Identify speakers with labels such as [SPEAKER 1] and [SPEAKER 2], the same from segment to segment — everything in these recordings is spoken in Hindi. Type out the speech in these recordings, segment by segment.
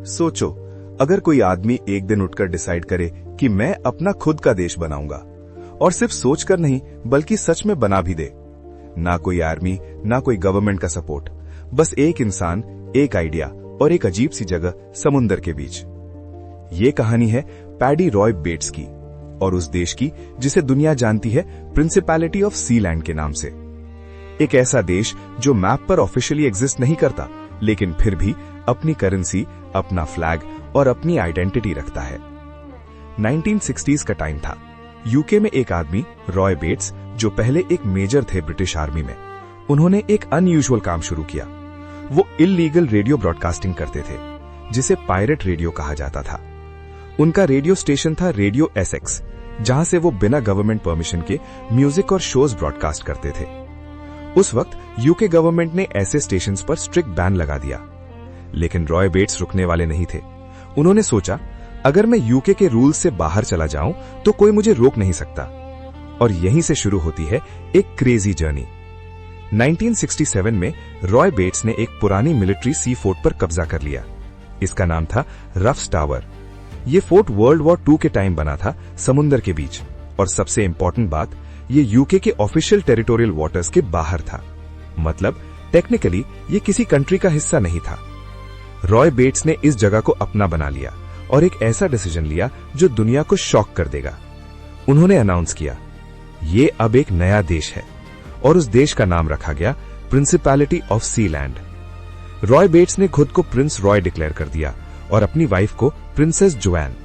[SPEAKER 1] सोचो, अगर कोई आदमी एक दिन उठकर डिसाइड करे कि मैं अपना खुद का देश बनाऊंगा, और सिर्फ सोचकर नहीं बल्कि सच में बना भी दे। ना कोई आर्मी, ना कोई गवर्नमेंट का सपोर्ट, बस एक इंसान, एक आइडिया और एक अजीब सी जगह समुंदर के बीच। ये कहानी है पैडी रॉय बेट्स की, और उस देश की जिसे दुनिया जानती है प्रिंसिपैलिटी ऑफ सीलैंड के नाम से। एक ऐसा देश जो मैप पर ऑफिशियली एग्जिस्ट नहीं करता, लेकिन फिर भी अपनी करेंसी, अपना फ्लैग और अपनी आइडेंटिटी रखता है। 1960s का टाइम था। यूके में एक आदमी, रॉय बेट्स, जो पहले एक मेजर थे ब्रिटिश आर्मी में, उन्होंने एक अनयूजुअल काम शुरू किया। वो इल्लीगल रेडियो ब्रॉडकास्टिंग करते थे, जिसे पायरेट रेडियो कहा जाता था। उनका रेडियो स्टेशन था रेडियो एसेक्स, जहां से वो बिना गवर्नमेंट परमिशन के म्यूजिक और शोज ब्रॉडकास्ट करते थे। उस वक्त यूके गवर्नमेंट ने ऐसे स्टेशंस पर स्ट्रिक्ट बैन लगा दिया, लेकिन रॉय बेट्स रुकने वाले नहीं थे। उन्होंने सोचा, अगर मैं यूके के रूल्स से बाहर चला जाऊं तो कोई मुझे रोक नहीं सकता। और यहीं से शुरू होती है एक क्रेजी जर्नी। 1967 में रॉय बेट्स ने एक पुरानी मिलिट्री सी फोर्ट पर कब्जा कर लिया। इसका नाम था रफ्स टावर। ये फोर्ट वर्ल्ड वॉर 2 के टाइम बना था, समुंदर के बीच। और सबसे इंपॉर्टेंट बात, ये यूके के ऑफिशियल टेरिटोरियल वाटर्स के बाहर था। मतलब टेक्निकली ये किसी कंट्री का हिस्सा नहीं था। रॉय बेट्स ने इस जगह को अपना बना लिया और एक ऐसा डिसीजन लिया जो दुनिया को शॉक कर देगा। उन्होंने अनाउंस किया, ये अब एक नया देश है, और उस देश का नाम रखा गया principality of Sealand. Roy Bates ने खुद को प्रिंस रॉय डिक्लेयर कर दिया और अपनी वाइफ को प्रिंसेस जोएन।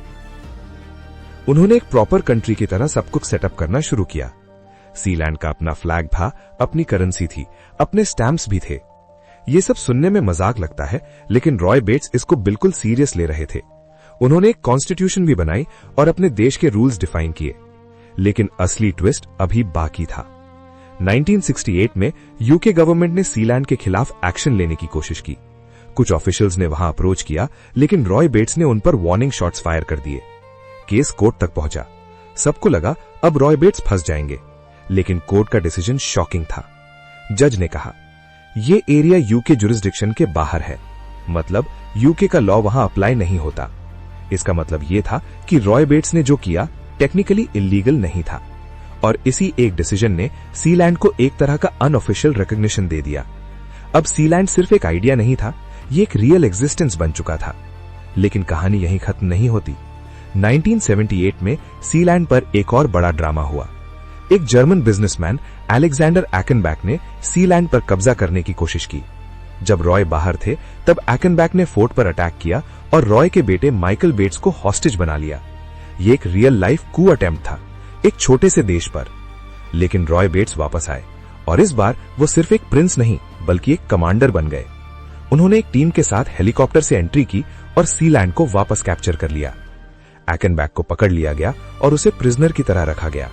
[SPEAKER 1] उन्होंने एक प्रॉपर कंट्री की तरह सब कुछ सेटअप करना शुरू किया। सीलैंड का अपना फ्लैग था, अपनी करेंसी थी, अपने स्टैम्प्स भी थे। ये सब सुनने में मजाक लगता है, लेकिन रॉय बेट्स इसको बिल्कुल सीरियस ले रहे थे। उन्होंने एक कॉन्स्टिट्यूशन भी बनाई और अपने देश के रूल्स डिफाइन किए। लेकिन असली ट्विस्ट अभी बाकी था। 1968 में यूके गवर्नमेंट ने सीलैंड के खिलाफ एक्शन लेने की कोशिश की। कुछ ऑफिशियल्स ने वहां अप्रोच किया, लेकिन रॉय बेट्स ने उन पर वार्निंग शॉट्स फायर कर दिए। केस कोर्ट तक पहुंचा। सबको लगा अब रॉय बेट्स फंस जाएंगे, लेकिन कोर्ट का डिसीजन शॉकिंग था। जज ने कहा, ये एरिया यूके जुरिस्डिक्शन के बाहर है, मतलब यूके का लॉ वहां अप्लाई नहीं होता। इसका मतलब यह था कि रॉय बेट्स ने जो किया टेक्निकली इल्लीगल नहीं था। और इसी एक डिसीजन ने सीलैंड को एक तरह का अनऑफिशियल रिकॉग्निशन दे दिया। अब सीलैंड सिर्फ एक आइडिया नहीं था, ये एक रियल एग्जिस्टेंस बन चुका था। लेकिन कहानी यहीं खत्म नहीं होती। 1978 में सीलैंड पर एक और बड़ा ड्रामा हुआ। एक जर्मन बिजनेसमैन अलेक्जेंडर एकेनबैक ने सीलैंड पर कब्जा करने की कोशिश की। जब रॉय बाहर थे, तब एकेनबैक ने फोर्ट पर अटैक किया और रॉय के बेटे माइकल बेट्स को हॉस्टेज बना लिया। ये एक रियल लाइफ कू अटेम्प्ट था, एक छोटे से देश पर। लेकिन रॉय बेट्स वापस आए, और इस बार वो सिर्फ एक प्रिंस नहीं बल्कि एक कमांडर बन गए। उन्होंने एक टीम के साथ हेलीकॉप्टर से एंट्री की और सीलैंड को वापस कैप्चर कर लिया। एकेनबैक को पकड़ लिया गया और उसे प्रिजनर की तरह रखा गया।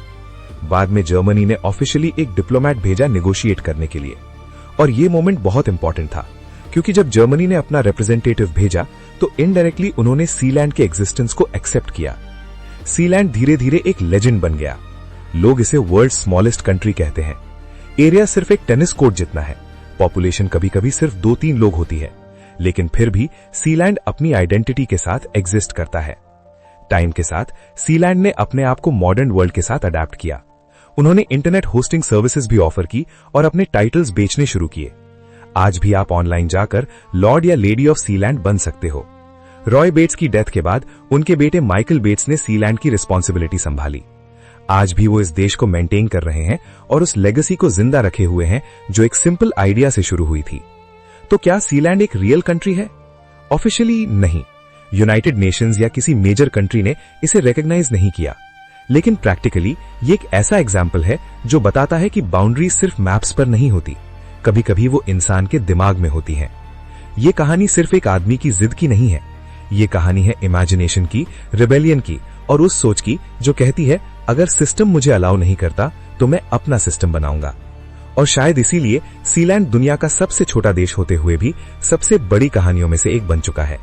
[SPEAKER 1] बाद में जर्मनी ने ऑफिशियली एक डिप्लोमेट भेजा नेगोशिएट करने के लिए। और ये मोमेंट बहुत इंपॉर्टेंट था, क्योंकि जब जर्मनी ने अपना रिप्रेजेंटेटिव भेजा तो इनडायरेक्टली उन्होंने सीलैंड के एग्जिस्टेंस को एक्सेप्ट किया। सीलैंड धीरे धीरे एक लेजेंड बन गया। लोग इसे वर्ल्ड स्मॉलेस्ट कंट्री कहते हैं। एरिया सिर्फ एक टेनिस कोर्ट जितना है। पॉपुलेशन कभी कभी सिर्फ 2-3 लोग होती है, लेकिन फिर भी सीलैंड अपनी आइडेंटिटी के साथ एग्जिस्ट करता है। टाइम के साथ सीलैंड ने अपने आप को मॉडर्न वर्ल्ड के साथ अडेप्ट किया। उन्होंने इंटरनेट होस्टिंग सर्विसेज भी ऑफर की और अपने टाइटल्स बेचने शुरू किए। आज भी आप ऑनलाइन जाकर लॉर्ड या लेडी ऑफ सीलैंड बन सकते हो। रॉय बेट्स की डेथ के बाद उनके बेटे माइकल बेट्स ने सीलैंड की रिस्पॉन्सिबिलिटी संभाली। आज भी वो इस देश को मेंटेन कर रहे हैं और उस लेगेसी को जिंदा रखे हुए हैं जो एक सिंपल आइडिया से शुरू हुई थी। तो क्या सीलैंड एक रियल कंट्री है? ऑफिशियली नहीं। यूनाइटेड नेशंस या किसी मेजर कंट्री ने इसे रिकॉग्नाइज नहीं किया। लेकिन प्रैक्टिकली ये एक ऐसा एग्जाम्पल है जो बताता है कि बाउंड्रीज सिर्फ मैप्स पर नहीं होती, कभी कभी वो इंसान के दिमाग में होती हैं। ये कहानी सिर्फ एक आदमी की जिद की नहीं है। ये कहानी है इमेजिनेशन की, रिबेलियन की, और उस सोच की जो कहती है, अगर सिस्टम मुझे अलाउ नहीं करता तो मैं अपना सिस्टम बनाऊंगा। और शायद इसीलिए सीलैंड दुनिया का सबसे छोटा देश होते हुए भी सबसे बड़ी कहानियों में से एक बन चुका है।